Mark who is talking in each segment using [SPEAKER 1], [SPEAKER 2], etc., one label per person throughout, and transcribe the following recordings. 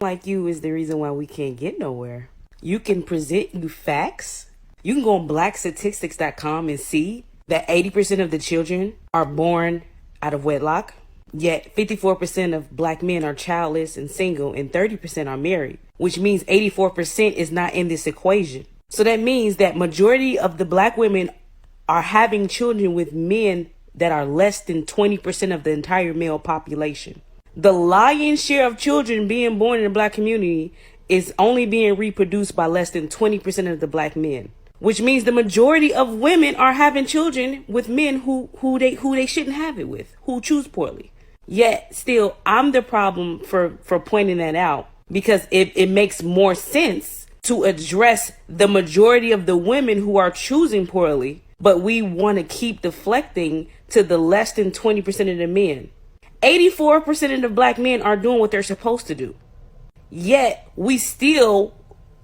[SPEAKER 1] like you is the reason why we can't get nowhere. You can present you facts. You can go on blackstatistics.com and see that 80% of the children are born out of wedlock. Yet 54% of black men are childless and single, and 30% are married, which means 84% is not in this equation. So that means that majority of the black women are having children with men that are less than 20% of the entire male population. The lion's share of children being born in the black community is only being reproduced by less than 20% of the black men, which means the majority of women are having children with men who they shouldn't have it with, who choose poorly. Yet still, I'm the problem for pointing that out, because it makes more sense to address the majority of the women who are choosing poorly, but we want to keep deflecting to the less than 20% of the men. 84% of the black men are doing what they're supposed to do. Yet we still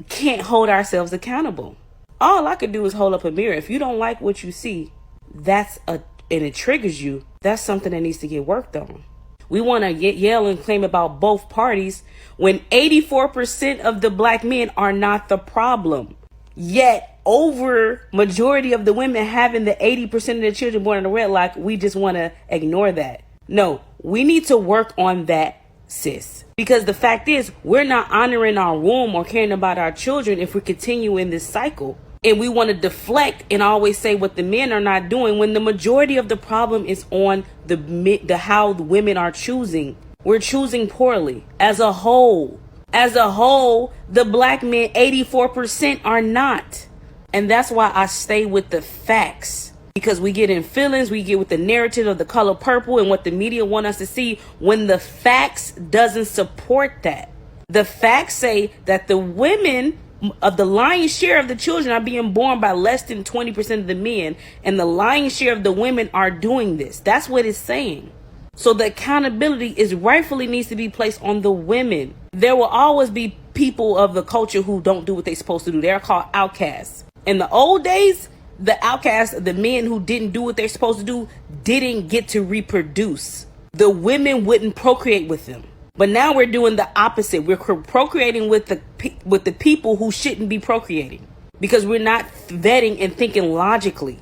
[SPEAKER 1] can't hold ourselves accountable. All I could do is hold up a mirror. If you don't like what you see, and it triggers you, that's something that needs to get worked on. We want to yell and claim about both parties when 84% of the black men are not the problem. Yet over majority of the women having the 80% of the children born in a wedlock, we just want to ignore that. No, we need to work on that, sis. Because the fact is, we're not honoring our womb or caring about our children if we continue in this cycle. And we want to deflect and always say what the men are not doing, when the majority of the problem is on the how the women are choosing. We're choosing poorly as a whole. As a whole, the black men, 84% are not. And that's why I stay with the facts. Because we get in feelings, we get with the narrative of the color purple and what the media want us to see, when the facts doesn't support that. The facts say that the women of the lion's share of the children are being born by less than 20% of the men, and the lion's share of the women are doing this. That's what it's saying. So the accountability is rightfully needs to be placed on the women. There will always be people of the culture who don't do what they're supposed to do. They're called outcasts. In the old days, the outcasts, the men who didn't do what they're supposed to do, didn't get to reproduce. The women wouldn't procreate with them. But now we're doing the opposite. We're procreating with the people who shouldn't be procreating, because we're not vetting and thinking logically.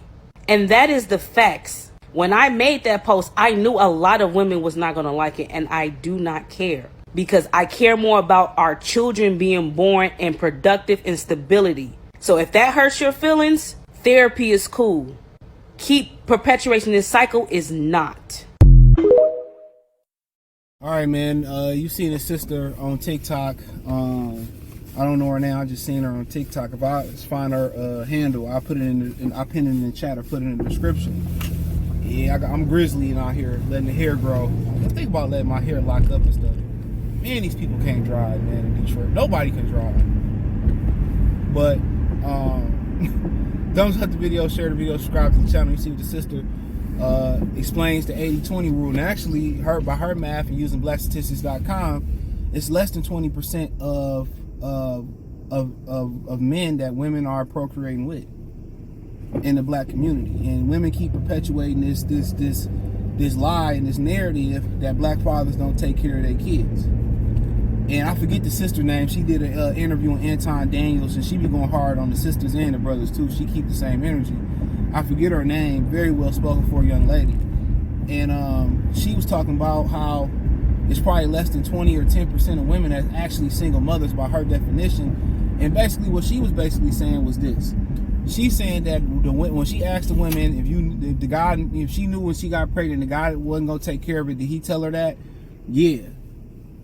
[SPEAKER 1] And that is the facts. When I made that post, I knew a lot of women was not going to like it, and I do not care, because I care more about our children being born and productive and stability. So if that hurts your feelings, therapy is cool. Keep perpetuating this cycle is not.
[SPEAKER 2] All right, man. You seen a sister on TikTok. I don't know her now. I just seen her on TikTok. If I find her handle, I'll put it I'll pin it in the chat or put it in the description. Yeah, I'm grizzly and out here letting the hair grow. I think about letting my hair lock up and stuff. Man, these people can't drive, man, in Detroit. Nobody can drive. But thumbs up the video, share the video, subscribe to the channel. You see what the sister explains the 80-20 rule. And actually, by her math and using blackstatistics.com, it's less than 20% of men that women are procreating with in the black community. And women keep perpetuating this lie and this narrative that black fathers don't take care of their kids. And I forget the sister name. She did an interview on Anton Daniels, and she be going hard on the sisters and the brothers too. She keep the same energy. I forget her name. Very well spoken for a young lady. And she was talking about how it's probably less than 20 or 10% of women that's actually single mothers by her definition. And basically what she was basically saying was this. She's saying that when she asked the women if she knew when she got pregnant the guy wasn't gonna take care of it, did he tell her that? Yeah.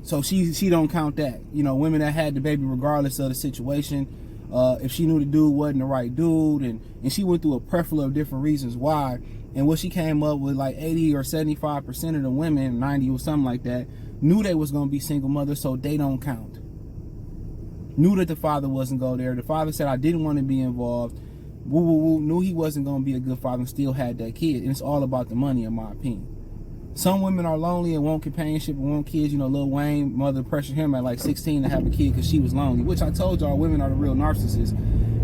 [SPEAKER 2] So she don't count that. You know, women that had the baby regardless of the situation. If she knew the dude wasn't the right dude, and she went through a plethora of different reasons why, and what she came up with, like 80 or 75% of the women, 90 or something like that, knew they was going to be single mothers, so they don't count. Knew that the father wasn't go there. The father said, I didn't want to be involved. Woo, woo, woo. Knew he wasn't going to be a good father and still had that kid. And it's all about the money, in my opinion. Some women are lonely and want companionship and want kids. You know, Lil Wayne, mother pressured him at like 16 to have a kid because she was lonely, which I told y'all women are the real narcissists.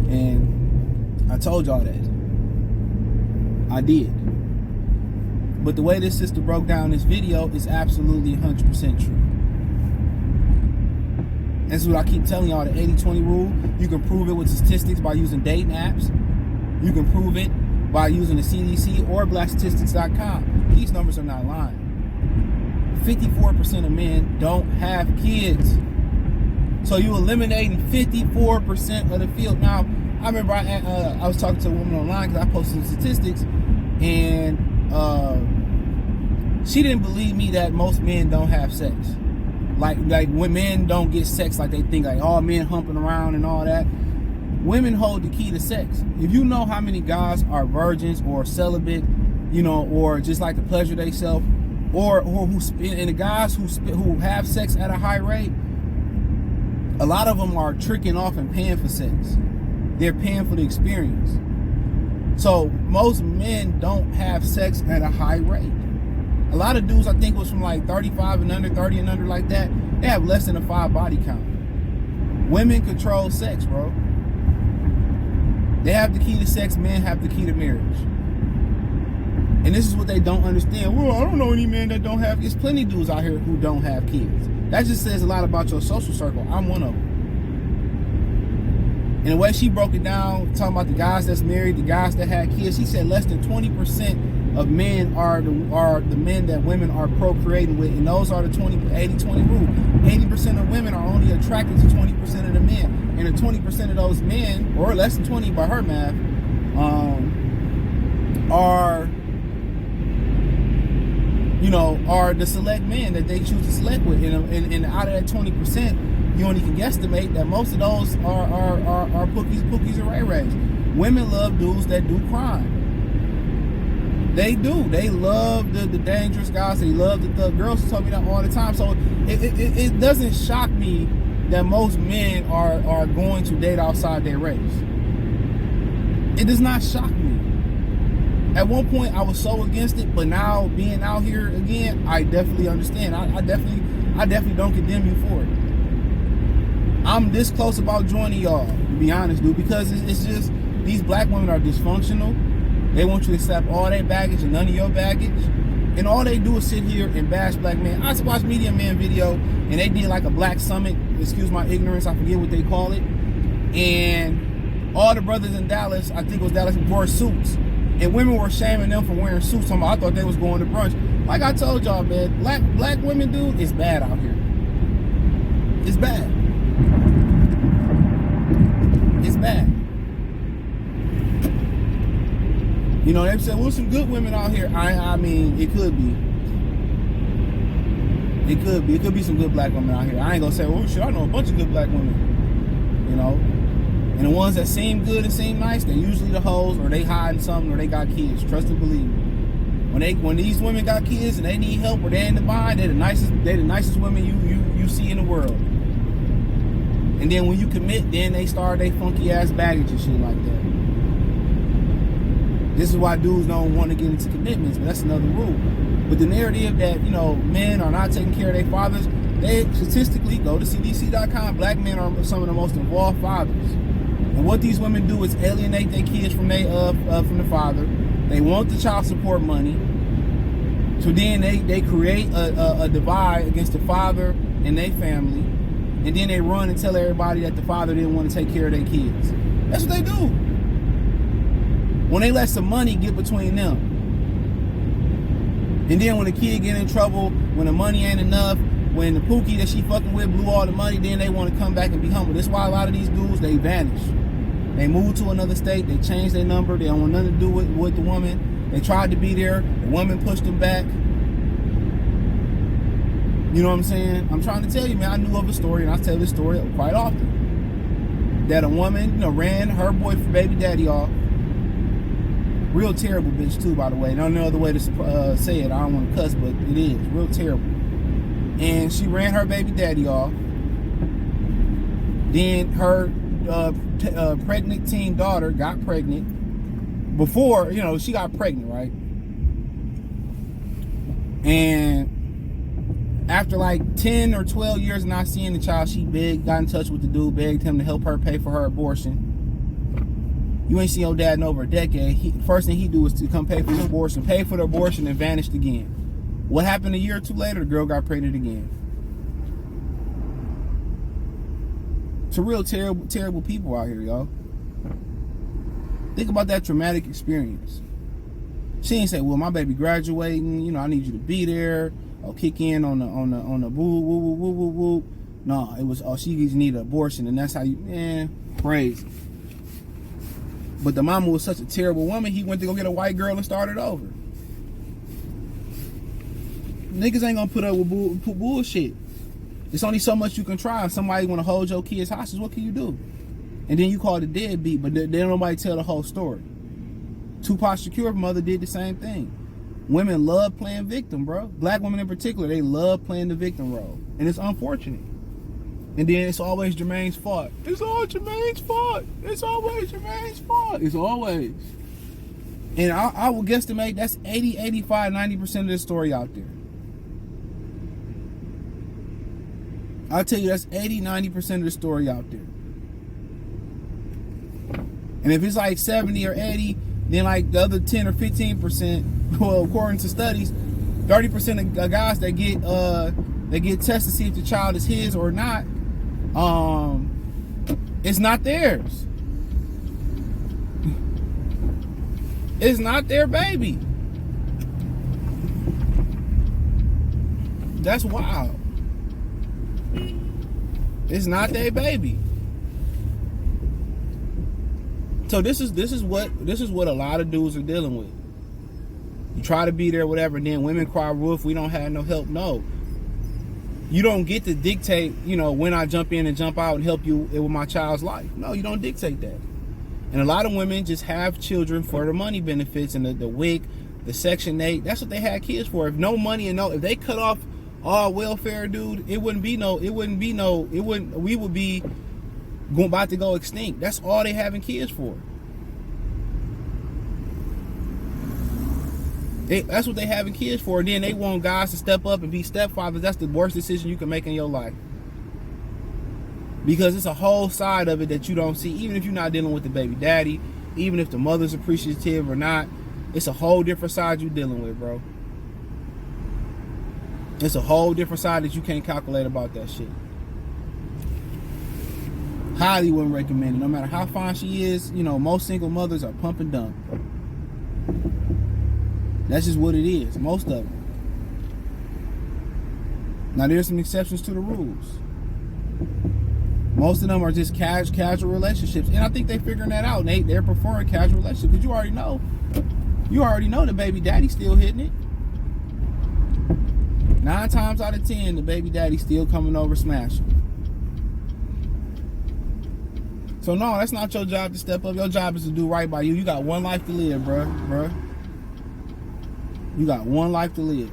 [SPEAKER 2] And I told y'all that. I did. But the way this sister broke down this video is absolutely 100% true. This is what I keep telling y'all, the 80-20 rule. You can prove it with statistics by using dating apps. You can prove it by using the CDC or blackstatistics.com. These numbers are not lying. 54% of men don't have kids. So you eliminating 54% of the field. Now, I remember I was talking to a woman online because I posted some statistics, and she didn't believe me that most men don't have sex. Like when men don't get sex like they think, like all men humping around and all that. Women hold the key to sex. If you know how many guys are virgins or celibate, you know, or just like to pleasure themselves, or who spend, and the guys who have sex at a high rate, a lot of them are tricking off and paying for sex. They're paying for the experience. So most men don't have sex at a high rate. A lot of dudes, I think, was from like 35 and under, 30 and under, like that. They have less than a 5 body count. Women control sex, bro. They have the key to sex. Men have the key to marriage. And this is what they don't understand. Well, I don't know any men that don't have. There's plenty of dudes out here who don't have kids. That just says a lot about your social circle. I'm one of them. And the way she broke it down, talking about the guys that's married, the guys that had kids, she said less than 20% of men are the men that women are procreating with, and those are the 80-20 rule. 80% of women are only attracted to 20% of the men, and the 20% of those men, or less than 20 by her math, are the select men that they choose to select with, and out of that 20%, you only can guesstimate that most of those are pookies and ray-rays. Women love dudes that do crime. They do. They love the dangerous guys. They love the thug girls. Who told me that all the time. So it doesn't shock me that most men are going to date outside their race. It does not shock me. At one point, I was so against it, but now being out here again, I definitely understand. I definitely don't condemn you for it. I'm this close about joining y'all, to be honest, dude, because it's just these black women are dysfunctional. They want you to accept all their baggage and none of your baggage. And all they do is sit here and bash black men. I watched Media Man video, and they did like a black summit. Excuse my ignorance, I forget what they call it. And all the brothers in Dallas, I think it was Dallas, wore suits. And women were shaming them for wearing suits. I thought they was going to brunch. Like I told y'all, man, black women, dude, it's bad out here. It's bad. It's bad. You know, they said, well, some good women out here. I mean, it could be. It could be. It could be some good black women out here. I ain't gonna say, well, shit, I know a bunch of good black women. You know? And the ones that seem good and seem nice, they're usually the hoes, or they hiding something, or they got kids. Trust and believe me. When these women got kids and they need help, or they're in the bind, they're the nicest women you see in the world. And then when you commit, then they start they funky ass baggage and shit like that. This is why dudes don't want to get into commitments, but that's another rule. But the narrative that, you know, men are not taking care of their fathers, they statistically, go to CDC.com, black men are some of the most involved fathers. And what these women do is alienate their kids from the father. They want the child support money. So then they create a divide against the father and their family. And then they run and tell everybody that the father didn't want to take care of their kids. That's what they do. When they let some money get between them. And then when the kid get in trouble, when the money ain't enough, when the pookie that she fucking with blew all the money, then they want to come back and be humble. That's why a lot of these dudes, they vanish. They move to another state, they change their number, they don't want nothing to do with the woman. They tried to be there, the woman pushed them back. You know what I'm saying? I'm trying to tell you, man, I knew of a story, and I tell this story quite often. That a woman, you know, ran her boyfriend, baby daddy off. Real terrible bitch too, by the way. No other way to say it. I don't want to cuss, but it is real terrible. And she ran her baby daddy off. Then her pregnant teen daughter got pregnant. Before, you know, she got pregnant, right? And after like 10 or 12 years of not seeing the child, she got in touch with the dude, begged him to help her pay for her abortion. You ain't seen your dad in over a decade. First thing he do is to come pay for his abortion, pay for the abortion, and vanished again. What happened a year or two later? The girl got pregnant again. Some real terrible, terrible people out here, y'all. Think about that traumatic experience. She ain't say, well, my baby graduating, you know, I need you to be there. I'll kick in on the woo, woo, woo, woo, woo, woo. No, it was, oh, she just need an abortion, and that's how you, crazy. But the mama was such a terrible woman, he went to go get a white girl and started over. Niggas ain't gonna put up with bullshit. There's only so much you can try. If somebody want to hold your kids hostage, what can you do? And then you call it a deadbeat, but then nobody tell the whole story. Tupac Shakur's mother did the same thing. Women love playing victim, bro. Black women in particular, they love playing the victim role. And it's unfortunate. And then it's always Jermaine's fault. It's all Jermaine's fault. It's always Jermaine's fault. It's always. And I will guesstimate that's 80, 85, 90% of the story out there. I'll tell you that's 80, 90% of the story out there. And if it's like 70 or 80, then like the other 10 or 15%, well, according to studies, 30% of guys that get tested to see if the child is his or not, it's not theirs. It's not their baby. That's wild. It's not their baby. So this is what a lot of dudes are dealing with. You try to be there, whatever, and then women cry wolf, we don't have no help. No. You don't get to dictate, you know, when I jump in and jump out and help you with my child's life. No, you don't dictate that. And a lot of women just have children for the money benefits and the WIC, the Section 8. That's what they had kids for. If no money and if they cut off all welfare, dude, we would be about to go extinct. That's all they having kids for. That's what they having kids for. And then they want guys to step up and be stepfathers. That's the worst decision you can make in your life. Because it's a whole side of it that you don't see. Even if you're not dealing with the baby daddy, even if the mother's appreciative or not, it's a whole different side you're dealing with, bro. It's a whole different side that you can't calculate about that shit. Highly wouldn't recommend it. No matter how fine she is, you know, most single mothers are pump and dump. That's just what it is. Most of them. Now there's some exceptions to the rules. Most of them are just casual relationships, and I think they're figuring that out. They're preferring casual relationships because you already know the baby daddy's still hitting it. 9 times out of 10, the baby daddy's still coming over smashing. So no, that's not your job to step up. Your job is to do right by you. You got one life to live, bruh. You got one life to live.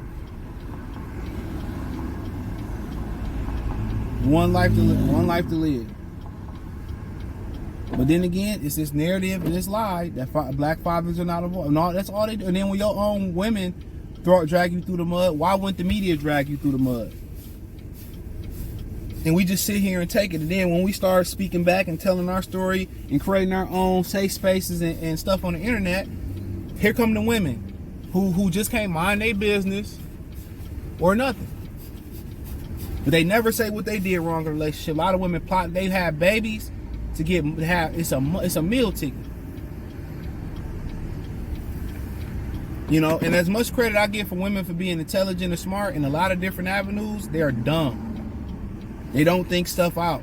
[SPEAKER 2] One life to live. But then again, it's this narrative and this lie that black fathers are not involved. No, that's all they do. And then when your own women drag you through the mud, why wouldn't the media drag you through the mud? And we just sit here and take it. And then when we start speaking back and telling our story and creating our own safe spaces and stuff on the internet, here come the women who just can't mind their business or nothing. But they never say what they did wrong in a relationship. A lot of women plot, they have babies to have it's a meal ticket. You know, and as much credit I give for women for being intelligent and smart in a lot of different avenues, they are dumb. They don't think stuff out.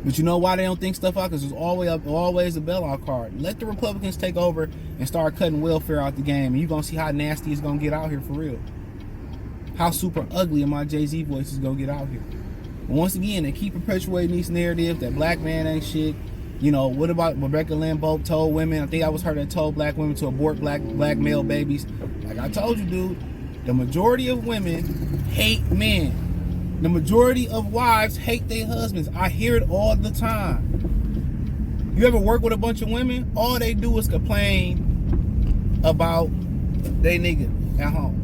[SPEAKER 2] But you know why they don't think stuff out? Because there's always a bailout card. Let the Republicans take over and start cutting welfare out the game, and you're going to see how nasty it's going to get out here for real. How super ugly in my Jay-Z voice is going to get out here. And once again, they keep perpetuating these narratives that black man ain't shit. You know, what about Rebecca Lynn Bolt told women, I think I was her that told black women to abort black male babies. Like I told you, dude, the majority of women hate men. The majority of wives hate their husbands. I hear it all the time. You ever work with a bunch of women? All they do is complain about they nigga at home.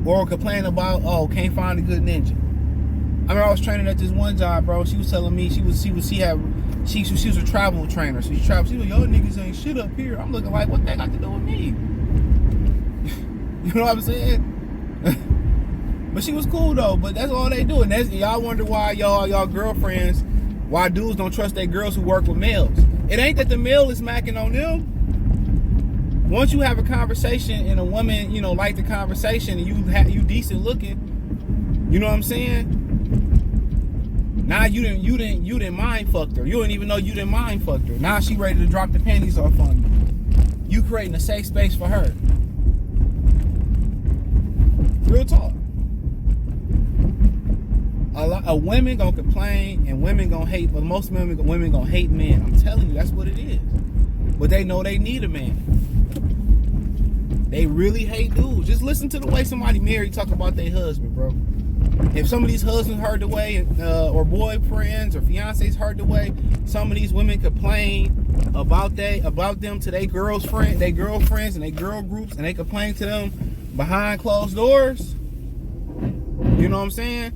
[SPEAKER 2] Or complain about, oh, can't find a good ninja. I remember I was training at this one job, bro. She was telling me she was a travel trainer. So she was like, y'all niggas ain't shit up here. I'm looking like, what that got to do with me? You know what I'm saying? But she was cool though. But that's all they do. And that's, y'all wonder why y'all girlfriends, why dudes don't trust their girls who work with males. It ain't that the male is macking on them. Once you have a conversation and a woman, you know, like the conversation, and you decent looking, you know what I'm saying? Now you didn't mind fucked her. You didn't even know you didn't mind fucked her. Now she ready to drop the panties off on you. You creating a safe space for her. Real talk. A lot of women gonna complain and women gonna hate, but most women gonna hate men. I'm telling you, that's what it is. But they know they need a man. They really hate dudes. Just listen to the way somebody married talk about their husband, bro. If some of these husbands heard the way, or boyfriends or fiancés heard the way, some of these women complain about them to their girlfriends and their girl groups, and they complain to them behind closed doors. You know what I'm saying?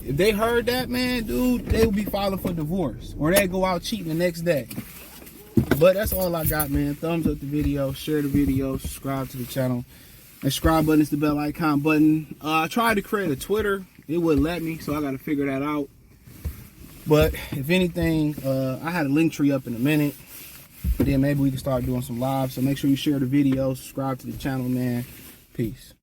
[SPEAKER 2] If they heard that, man, dude, they would be filing for divorce, or they'd go out cheating the next day. But that's all I got, man. Thumbs up the video, share the video, subscribe to the channel. The subscribe button is the bell icon button. I tried to create a Twitter. It wouldn't let me, so I got to figure that out. But if anything, I had a link tree up in a minute. But then maybe we can start doing some live. So make sure you share the video, subscribe to the channel, man. Peace.